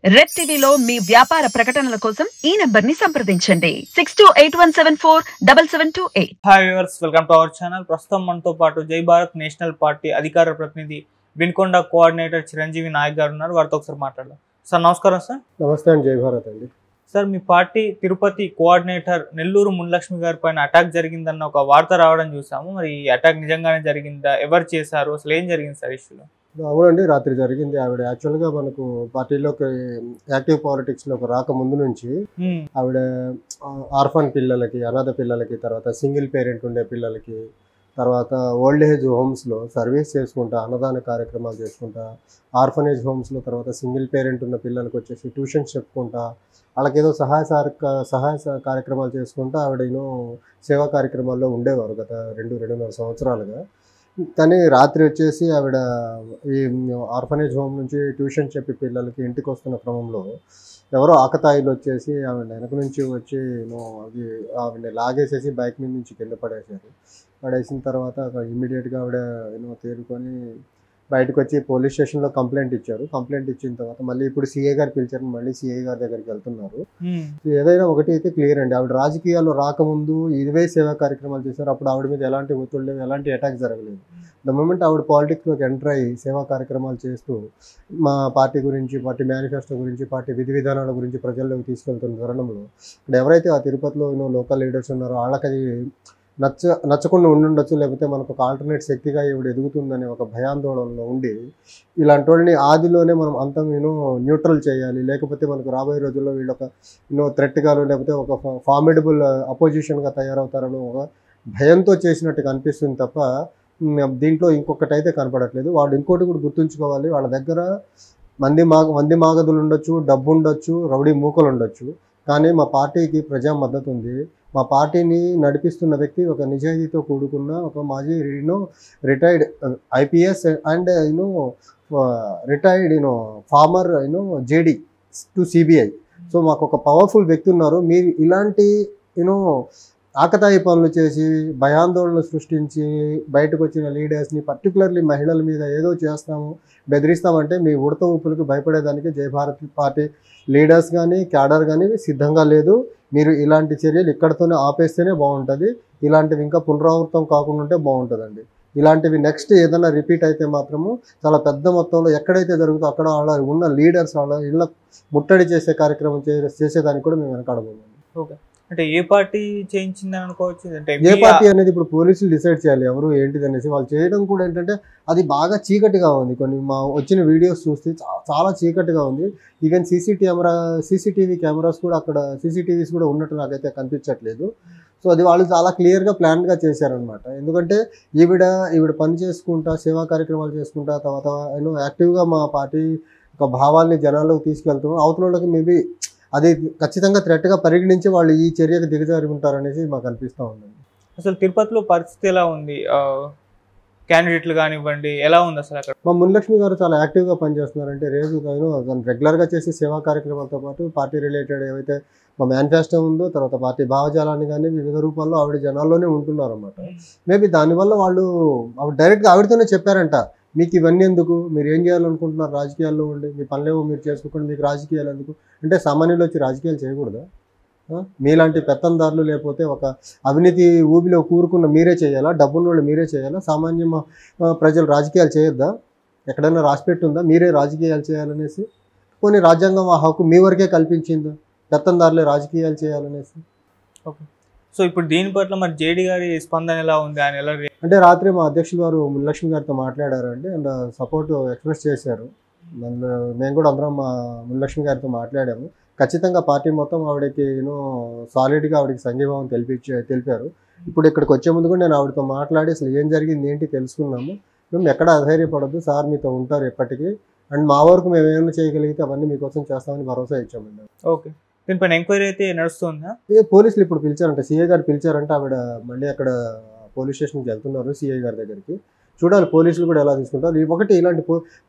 Red టీవీలో మీ వ్యాపార ప్రకటనల కోసం ఈ నంబర్ ని సంప్రదించండి 6281747728. Hi viewers, welcome to our channel. ప్రస్తుతం మనతో పాటు జై భారత్ నేషనల్ పార్టీ అధికార ప్రతినిధి వినుకొండ కోఆర్డినేటర్ చిరంజీవి నాయక్ గారు ఉన్నారు. వారితో ఒకసారి మాట్లాడదాం. సార్ నమస్కారం. సార్ నమస్తే అండి, జై భారత్ అండి. సార్, మీ పార్టీ తిరుపతి కోఆర్డినేటర్ నెల్లూరు మునిలక్ష్మి గారి పైన అటాక్ జరిగిందన్న ఒక వార్త రావడం చూసాము. మరి ఈ అటాక్ నిజంగానే జరిగిందా? ఎవరు చేశారు? అసలు ఏం జరిగింది సార్ ఇష్యూలో? అవునండి, రాత్రి జరిగింది. ఆవిడ యాక్చువల్గా మనకు పార్టీలోకి యాక్టివ్ పాలిటిక్స్లోకి రాకముందు నుంచి ఆవిడ ఆర్ఫన్ పిల్లలకి, అనాథ పిల్లలకి, తర్వాత సింగిల్ పేరెంట్ ఉండే పిల్లలకి, తర్వాత ఓల్డ్ ఏజ్ హోమ్స్లో సర్వీస్ చేసుకుంటా, అన్నదాన కార్యక్రమాలు చేసుకుంటా, ఆర్ఫనేజ్ హోమ్స్లో తర్వాత సింగిల్ పేరెంట్ ఉన్న పిల్లలకి వచ్చేసి ట్యూషన్స్ చెప్పుకుంటా, వాళ్ళకి ఏదో సహాయ కార్యక్రమాలు చేసుకుంటా ఆవిడ సేవా కార్యక్రమాల్లో ఉండేవారు గత 2-2.5 సంవత్సరాలుగా. కానీ రాత్రి వచ్చేసి ఆవిడ ఈ ఆర్ఫనేజ్ హోమ్ నుంచి ట్యూషన్ చెప్పి పిల్లలకి ఇంటికి వస్తున్న క్రమంలో ఎవరో ఆకతాయిలు వచ్చేసి ఆవిడ వెనక నుంచి వచ్చి అది ఆవిడని లాగేసేసి బైక్ మీద నుంచి కింద పడేసిన తర్వాత ఇమ్మీడియట్గా ఆవిడ తేరుకొని బయటకు వచ్చి పోలీస్ స్టేషన్లో కంప్లైంట్ ఇచ్చారు. కంప్లైంట్ ఇచ్చిన తర్వాత మళ్ళీ ఇప్పుడు సిఐ గారు పిలిచారు, మళ్ళీ సిఐ గారి దగ్గరికి వెళ్తున్నారు. ఏదైనా ఒకటి అయితే క్లియర్ అండి, ఆవిడ రాజకీయాల్లో రాకముందు ఇవే సేవా కార్యక్రమాలు చేశారు. అప్పుడు ఆవిడ మీద ఎలాంటి ఒత్తిడి లేవు, ఎలాంటి అటాక్ జరగలేదు. ద మూమెంట్ ఆవిడ పాలిటిక్స్లోకి ఎంటర్ అయ్యి సేవా కార్యక్రమాలు చేస్తూ మా పార్టీ గురించి, పార్టీ మేనిఫెస్టో గురించి, పార్టీ విధి విధానాల గురించి ప్రజల్లోకి తీసుకెళ్తున్న తరుణంలో ఇక్కడ ఎవరైతే ఆ తిరుపతిలో లోకల్ లీడర్స్ ఉన్నారో వాళ్ళకి అది నచ్చకుండా ఉండుండొచ్చు, లేకపోతే మనకు ఒక ఆల్టర్నేట్ శక్తిగా ఇవిడ ఎదుగుతుందనే ఒక భయాందోళనలో ఉండి ఇలాంటి వాళ్ళని ఆదిలోనే మనం అంతం న్యూట్రల్ చేయాలి, లేకపోతే మనకు రాబోయే రోజుల్లో వీళ్ళు ఒక థ్రెట్గాను లేకపోతే ఒక ఫార్మిడబుల్ అపోజిషన్గా తయారవుతారని ఒక భయంతో చేసినట్టు కనిపిస్తుంది తప్ప దీంట్లో ఇంకొకటి అయితే కనపడట్లేదు. వాళ్ళు ఇంకోటి కూడా గుర్తుంచుకోవాలి, వాళ్ళ దగ్గర మంది మాగదులు ఉండొచ్చు, డబ్బు ఉండొచ్చు, రౌడీ మూకలు ఉండొచ్చు, కానీ మా పార్టీకి ప్రజా మద్దతు ఉంది. మా పార్టీని నడిపిస్తున్న వ్యక్తి ఒక నిజాయితీతో కూడుకున్న ఒక మాజీ retired IPS and retired former JD to CBI. So మాకు ఒక పవర్ఫుల్ వ్యక్తి ఉన్నారు. మీరు ఇలాంటి ఆకతాయి పనులు చేసి భయాందోళన సృష్టించి బయటకు వచ్చిన లీడర్స్ని, పర్టికులర్లీ మహిళల మీద ఏదో చేస్తాము, బెదిరిస్తామంటే మీ ఉడత ఊపులకు భయపడేదానికి జై భారత్ పార్టీ లీడర్స్ కానీ క్యాడర్ కానీ సిద్ధంగా లేదు. మీరు ఇలాంటి చర్యలు ఇక్కడితోనే ఆపేస్తేనే బాగుంటుంది. ఇలాంటివి ఇంకా పునరావృతం కాకుండా ఉంటే బాగుంటుందండి. ఇలాంటివి నెక్స్ట్ ఏదైనా రిపీట్ అయితే మాత్రము చాలా పెద్ద మొత్తంలో ఎక్కడైతే జరుగుతుందో అక్కడ వాళ్ళ ఉన్న లీడర్స్ వాళ్ళ ఇళ్ళ ముట్టడి చేసే కార్యక్రమం చేసేదానికి కూడా మేము వెనకాడబోతున్నాం. ఓకే, అంటే ఏ పార్టీ చేయించిందని అనుకోవచ్చు? అంటే ఏ పార్టీ అనేది ఇప్పుడు పోలీసులు డిసైడ్ చేయాలి ఎవరు ఏంటిది అనేసి. వాళ్ళు చేయడం కూడా ఏంటంటే అది బాగా చీకటిగా ఉంది. కొన్ని మా వచ్చిన వీడియోస్ చూస్తే చాలా చీకటిగా ఉంది. ఈవెన్ సీసీటీవీ కెమెరాస్ కూడా అక్కడ సీసీటీవీస్ కూడా ఉన్నట్టు నాకైతే కనిపించట్లేదు. సో అది వాళ్ళు చాలా క్లియర్గా ప్లాన్గా చేశారనమాట. ఎందుకంటే ఈవిడ పని చేసుకుంటా, సేవా కార్యక్రమాలు చేసుకుంటా, తర్వాత యాక్టివ్గా మా పార్టీ ఒక భావాల్ని జనాల్లోకి తీసుకెళ్తున్నాం. అవతలకి మేబీ అది ఖచ్చితంగా థ్రెట్గా పరిగణించి వాళ్ళు ఈ చర్యకు దిగజారి ఉంటారనేసి మాకు అనిపిస్తూ ఉందండి. అసలు తిరుపతిలో పరిస్థితి ఎలా ఉంది? క్యాండిడేట్లు కానివ్వండి, ఎలా ఉంది అసలు అక్కడ? మా మునిలక్ష్మి గారు చాలా యాక్టివ్గా పనిచేస్తున్నారంటే రోజు తను రెగ్యులర్గా చేసే సేవా కార్యక్రమాలతో పాటు పార్టీ రిలేటెడ్ ఏవైతే మా మేనిఫెస్టో ఉందో, తర్వాత పార్టీ భావజాలాన్ని కానీ వివిధ రూపాల్లో ఆవిడ జనాల్లోనే ఉంటున్నారు అన్నమాట. మేబీ దానివల్ల వాళ్ళు డైరెక్ట్గా ఆవిడతోనే చెప్పారంట, మీకు ఇవన్నీ ఎందుకు, మీరు ఏం చేయాలనుకుంటున్నారు, రాజకీయాల్లో ఉండి మీ పనులేవో మీరు చేసుకోకుండా మీకు రాజకీయాలు ఎందుకు అంటే సామాన్యులు వచ్చి రాజకీయాలు చేయకూడదా? మీలాంటి పెత్తందారులు లేకపోతే ఒక అవినీతి ఊబిలో కూరుకున్న మీరే చేయాలా? డబ్బున్న వాళ్ళు మీరే చేయాలా? సామాన్య ప్రజలు రాజకీయాలు చేయొద్దా? ఎక్కడైనా రాసిపెట్టుందా మీరే రాజకీయాలు చేయాలనేసి? కొన్ని రాజ్యాంగం ఆ హక్కు మీ వరకే కల్పించిందా పెత్తందారులే రాజకీయాలు చేయాలనేసి? ఓకే, సో ఇప్పుడు దీని పట్ల మరి జేడీ గారి స్పందన ఎలా ఉంది? ఆయన ఎలా అంటే రాత్రి మా అధ్యక్షులు గారు మునిలక్ష్మి గారితో మాట్లాడారండి అండ్ సపోర్ట్ ఎక్స్ప్రెస్ చేశారు. మేము కూడా అందరం మా మునిలక్ష్మి గారితో మాట్లాడాము. ఖచ్చితంగా పార్టీ మొత్తం ఆవిడకి సాలిడ్గా ఆవిడకి సంఘీభావం తెలిపారు. ఇప్పుడు ఇక్కడికి వచ్చే ముందు కూడా నేను ఆవిడతో మాట్లాడి అసలు ఏం జరిగింది ఏంటి తెలుసుకున్నాము. మేము ఎక్కడ అధైర్యపడద్దు, సార్ మీతో ఉంటారు ఎప్పటికీ, అండ్ మా వరకు మేము ఏమైనా చేయగలిగితే అవన్నీ మీకోసం చేస్తామని భరోసా ఇచ్చామండి. ఓకే, దీనిపైన ఎంక్వైరీ అయితే నడుస్తుందా? పోలీసులు ఇప్పుడు పిలిచారంట, సిఐ గారు పిలిచారంటే ఆవిడ మళ్ళీ అక్కడ పోలీస్ స్టేషన్కి వెళ్తున్నారు సిఐ గారి దగ్గరికి. చూడాలి పోలీసులు కూడా ఎలా తీసుకుంటారు. ఒకటి ఇలాంటి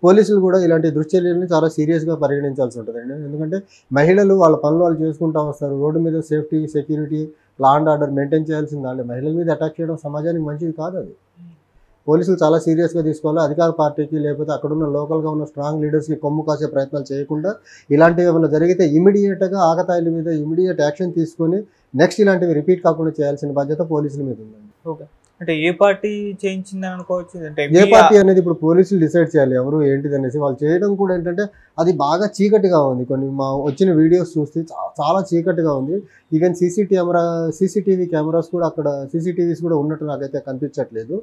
పోలీసులు కూడా ఇలాంటి దుశ్చర్యల్ని చాలా సీరియస్గా పరిగణించాల్సి ఉంటుందండి. ఎందుకంటే మహిళలు వాళ్ళ పనులు వాళ్ళు చేసుకుంటూ వస్తారు. రోడ్డు మీద safety, security, law and order maintain చేయాల్సింది వాళ్ళే. మహిళల మీద అటాక్ చేయడం సమాజానికి మంచిది కాదు. అది పోలీసులు చాలా సీరియస్గా తీసుకోవాలి. అధికార పార్టీకి లేకపోతే అక్కడున్న లోకల్గా ఉన్న స్ట్రాంగ్ లీడర్స్కి కొమ్ము కాసే ప్రయత్నాలు చేయకుండా ఇలాంటివి ఏమైనా జరిగితే ఇమీడియట్గా ఆకతాయిల మీద ఇమీడియట్ యాక్షన్ తీసుకొని నెక్స్ట్ ఇలాంటివి రిపీట్ కాకుండా చేయాల్సిన బాధ్యత పోలీసుల మీద ఉందండి. ఓకే, అంటే ఏ పార్టీ చేయించిందని అనుకోవచ్చు? అంటే ఏ పార్టీ అనేది ఇప్పుడు పోలీసులు డిసైడ్ చేయాలి ఎవరు ఏంటిది అనేసి. వాళ్ళు చేయడం కూడా ఏంటంటే అది బాగా చీకటిగా ఉంది. కొన్ని మా వచ్చిన వీడియోస్ చూస్తే చాలా చీకటిగా ఉంది. ఈవెన్ సీసీటీవీ కెమెరాస్ కూడా అక్కడ సీసీటీవీస్ కూడా ఉన్నట్టు నాకైతే కనిపించట్లేదు.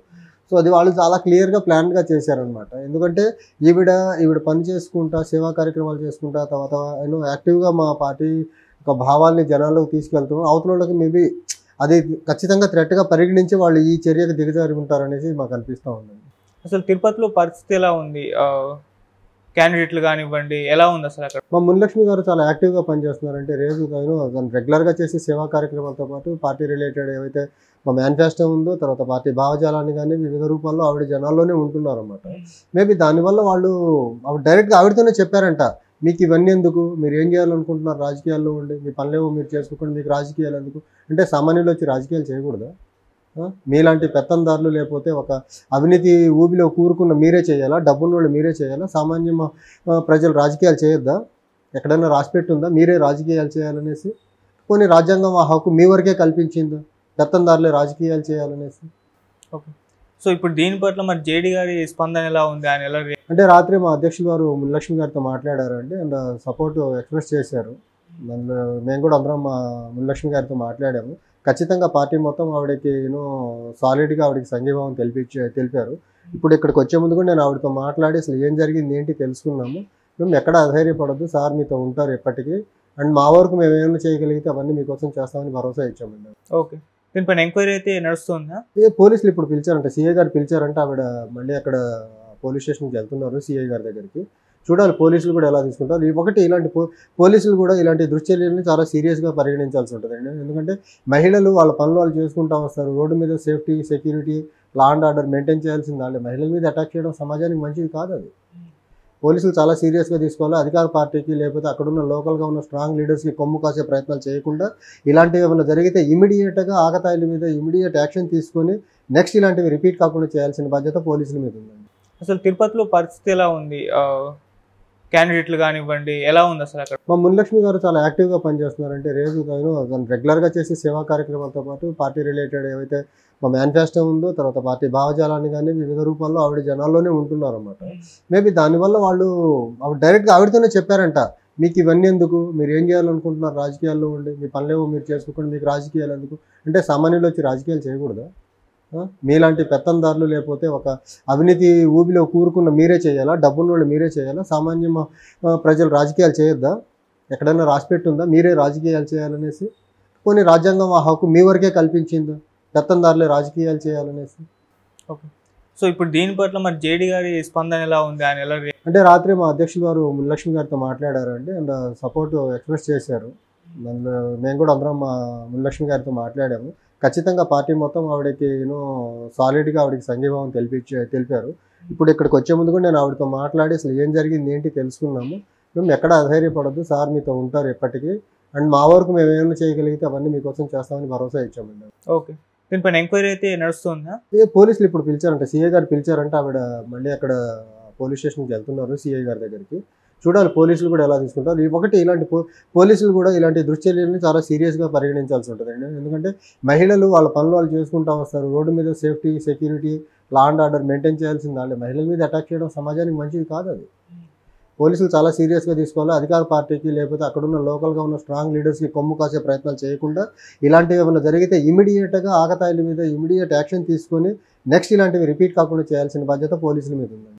సో అది వాళ్ళు చాలా క్లియర్గా ప్లాన్గా చేశారనమాట. ఎందుకంటే ఈవిడ పని చేసుకుంటా సేవా కార్యక్రమాలు చేసుకుంటా తర్వాత యాక్టివ్గా మా పార్టీ ఒక భావాల్ని జనాల్లోకి తీసుకెళ్తున్నాం. అవతలకి మేబీ అది ఖచ్చితంగా థ్రెట్గా పరిగణించి వాళ్ళు ఈ చర్యకు దిగజారి ఉంటారనేసి మాకు అనిపిస్తూ ఉందండి. అసలు తిరుపతిలో పరిస్థితి ఎలా ఉంది? క్యాండిడేట్లు కానివ్వండి, ఎలా ఉంది అసలు అక్కడ? మా మునిలక్ష్మి గారు చాలా యాక్టివ్గా పనిచేస్తున్నారంటే రోజు తను రెగ్యులర్గా చేసే సేవా కార్యక్రమాలతో పాటు పార్టీ రిలేటెడ్ ఏవైతే మా మేనిఫెస్టో ఉందో తర్వాత పార్టీ భావజాలాన్ని కానీ వివిధ రూపాల్లో ఆవిడ జనాల్లోనే ఉంటున్నారు అన్నమాట. మేబీ దానివల్ల వాళ్ళు డైరెక్ట్గా ఆవిడతోనే చెప్పారంట, మీకు ఇవన్నీ ఎందుకు, మీరు ఏం చేయాలనుకుంటున్నారు, రాజకీయాల్లో ఉండి మీ పనులేవో మీరు చేసుకోకుండా మీకు రాజకీయాలు ఎందుకు అంటే సామాన్యులు వచ్చి రాజకీయాలు చేయకూడదా? మీలాంటి పెత్తందారులు లేకపోతే ఒక అవినీతి ఊబిలో కూరుకున్న మీరే చేయాలా? డబ్బున్న వాళ్ళు మీరే చేయాలా? సామాన్య ప్రజలు రాజకీయాలు చేయొద్దా? ఎక్కడైనా రాసిపెట్టి ఉందా మీరే రాజకీయాలు చేయాలనేసి? కొన్ని రాజ్యాంగం ఆ హక్కు మీ వరకే కల్పించిందా పెత్తందారులే రాజకీయాలు చేయాలనేసి? ఓకే, సో ఇప్పుడు దీని పట్ల మరి జేడీ గారి స్పందన ఎలా ఉంది? ఆయన ఎలా అంటే రాత్రి మా అధ్యక్షులు గారు మునిలక్ష్మి గారితో మాట్లాడారండి అండ్ సపోర్ట్ ఎక్స్ప్రెస్ చేశారు. మేము కూడా అందరం మా మునిలక్ష్మి గారితో మాట్లాడాము. ఖచ్చితంగా పార్టీ మొత్తం ఆవిడకి సాలిడ్గా ఆవిడకి సంఘీభావం తెలిపారు. ఇప్పుడు ఇక్కడికి వచ్చే ముందు కూడా నేను ఆవిడతో మాట్లాడి అసలు ఏం జరిగింది ఏంటి తెలుసుకున్నాము. మేము ఎక్కడ అధైర్యపడద్దు, సార్ మీతో ఉంటారు ఎప్పటికీ, అండ్ మా వరకు మేము ఏమైనా చేయగలిగితే అవన్నీ మీకోసం చేస్తామని భరోసా ఇచ్చామండి. ఓకే, దీనిపైన ఎంక్వైరీ అయితే నడుస్తుందా? పోలీసులు ఇప్పుడు పిలిచారంట, సిఐ గారు పిలిచారంటే ఆవిడ మళ్ళీ అక్కడ పోలీస్ స్టేషన్కి వెళ్తున్నారు సిఐ గారి దగ్గరికి. చూడాలి పోలీసులు కూడా ఎలా తీసుకుంటారు. ఒకటి ఇలాంటి పోలీసులు కూడా ఇలాంటి దుశ్చర్యల్ని చాలా సీరియస్గా పరిగణించాల్సి ఉంటుందండి. ఎందుకంటే మహిళలు వాళ్ళ పనులు వాళ్ళు చేసుకుంటూ వస్తారు. రోడ్డు మీద safety security law and order maintain చేయాల్సింది వాళ్ళే. మహిళల మీద అటాక్ చేయడం సమాజానికి మంచిది కాదు. అది పోలీసులు చాలా సీరియస్గా తీసుకోవాలి. అధికార పార్టీకి లేకపోతే అక్కడున్న లోకల్గా ఉన్న స్ట్రాంగ్ లీడర్స్కి కొమ్ము కాసే ప్రయత్నాలు చేయకుండా ఇలాంటివి ఏమైనా జరిగితే ఇమీడియట్గా ఆకతాయిల మీద ఇమీడియట్ యాక్షన్ తీసుకొని నెక్స్ట్ ఇలాంటివి రిపీట్ కాకుండా చేయాల్సిన బాధ్యత పోలీసుల మీద ఉందండి. అసలు తిరుపతిలో పరిస్థితి ఎలా ఉంది? క్యాండిడేట్లు కానివ్వండి, ఎలా ఉంది అసలు అక్కడ? మా మునిలక్ష్మి గారు చాలా యాక్టివ్గా పనిచేస్తున్నారంటే రోజు తను రెగ్యులర్గా చేసే సేవా కార్యక్రమాలతో పాటు పార్టీ రిలేటెడ్ ఏవైతే మా మేనిఫెస్టో ఉందో తర్వాత పార్టీ భావజాలాన్ని కానీ వివిధ రూపాల్లో ఆవిడ జనాల్లోనే ఉంటున్నారు అన్నమాట. మేబీ దానివల్ల వాళ్ళు డైరెక్ట్గా ఆవిడతోనే చెప్పారంట, మీకు ఇవన్నీ ఎందుకు, మీరు ఏం చేయాలనుకుంటున్నారు, రాజకీయాల్లో ఉండి మీ పనులేవో మీరు చేసుకోకుండా మీకు రాజకీయాలు ఎందుకు అంటే సామాన్యులు వచ్చి రాజకీయాలు చేయకూడదా? మీలాంటి పెత్తందారులు లేకపోతే ఒక అవినీతి ఊబిలో కూరుకున్న మీరే చేయాలా? డబ్బున్న వాళ్ళు మీరే చేయాలా? సామాన్య ప్రజలు రాజకీయాలు చేయొద్దా? ఎక్కడైనా రాసిపెట్టి ఉందా మీరే రాజకీయాలు చేయాలనేసి? కొన్ని రాజ్యాంగం ఆ హక్కు మీ వరకే కల్పించిందా పెత్తందారులే రాజకీయాలు చేయాలనేసి? ఓకే, సో ఇప్పుడు దీని పట్ల మరి జేడీ గారి స్పందన ఎలా ఉంది? ఆయన ఎలా అంటే రాత్రి మా అధ్యక్షులు గారు మునిలక్ష్మి గారితో మాట్లాడారండి అండ్ సపోర్ట్ ఎక్స్ప్రెస్ చేశారు. మేము కూడా అందరం మా మునిలక్ష్మి గారితో మాట్లాడాము. ఖచ్చితంగా పార్టీ మొత్తం ఆవిడకి సాలిడ్గా ఆవిడకి సంఘీభావం తెలిపారు. ఇప్పుడు ఇక్కడికి వచ్చే ముందు కూడా నేను ఆవిడతో మాట్లాడి అసలు ఏం జరిగింది ఏంటి తెలుసుకున్నాము. మేము ఎక్కడ అధైర్యపడద్దు, సార్ మీతో ఉంటారు ఎప్పటికీ, అండ్ మా వరకు మేము ఏమైనా చేయగలిగితే అవన్నీ మీకోసం చేస్తామని భరోసా ఇచ్చామండి. ఓకే, దీనిపైన ఎంక్వైరీ అయితే నడుస్తుందా? పోలీసులు ఇప్పుడు పిలిచారంట, సిఐ గారు పిలిచారంటే ఆవిడ మళ్ళీ అక్కడ పోలీస్ స్టేషన్కి వెళ్తున్నారు సిఐ గారి దగ్గరికి. చూడాలి పోలీసులు కూడా ఎలా తీసుకుంటారు. ఒకటి ఇలాంటి పోలీసులు కూడా ఇలాంటి దుశ్చర్యల్ని చాలా సీరియస్గా పరిగణించాల్సి ఉంటుందండి. ఎందుకంటే మహిళలు వాళ్ళ పనులు వాళ్ళు చేసుకుంటూ వస్తారు. రోడ్డు మీద safety security law and order maintain చేయాల్సింది వాళ్ళే. మహిళల మీద అటాక్ చేయడం సమాజానికి మంచిది కాదు. అది పోలీసులు చాలా సీరియస్గా తీసుకోవాలి. అధికార పార్టీకి లేకపోతే అక్కడున్న లోకల్గా ఉన్న స్ట్రాంగ్ లీడర్స్కి కొమ్ము కాసే ప్రయత్నాలు చేయకుండా ఇలాంటివి ఏమైనా జరిగితే ఇమీడియట్గా ఆకతాయిల మీద ఇమీడియట్ యాక్షన్ తీసుకొని నెక్స్ట్ ఇలాంటివి రిపీట్ కాకుండా చేయాల్సిన బాధ్యత పోలీసుల మీద ఉందండి.